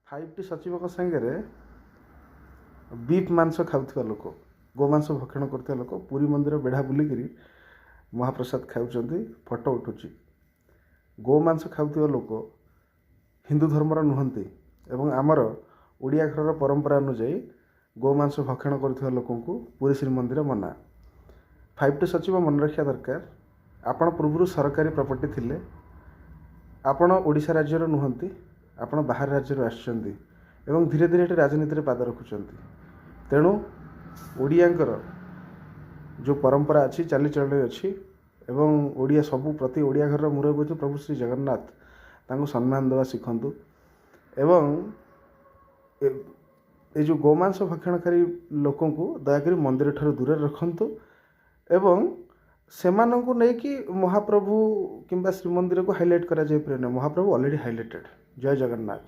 Five T सचिव सागर beef मांस खाऊा लोक गोमांस भक्षण कर लोक पुरी मंदिर बेढ़ा बुलिकी महाप्रसाद खाऊँ फटो उठुची गोमांस खाऊा लोक हिंदू धर्मर नुहति एवं आमर ओडिया घर परंपरा अनुजाई गोमांस भक्षण कर लोक पुरी श्रीमंदिर मना। फाइव टी सचिव मन रखा दरकार आपण पूर्व सरकारी प्रॉपर्टी थिले आपण ओडिशा राज्यर नुहति आपण बाहर राज्य आसचंदी एवं धीरे धीरे राजनीति पाद रखुंट तेणु ओडियांकर जो परंपरा अच्छी चालीचलन अच्छी एवं ओडिया सबू प्रति ओडिया घर मुरब्बी प्रभु श्री जगन्नाथ तांको सम्मान देवा शिखंतु एवं ये जो गोमांस भक्षणकारी लोकों को दयाकोरी मंदिर ठार दूर रखंतु एवं सेमानंकु नेकी महाप्रभु किंबा श्रीमंदिर को हाईलाइट करा जाय महाप्रभु ऑलरेडी हाईलाइटेड। जय जगन्नाथ।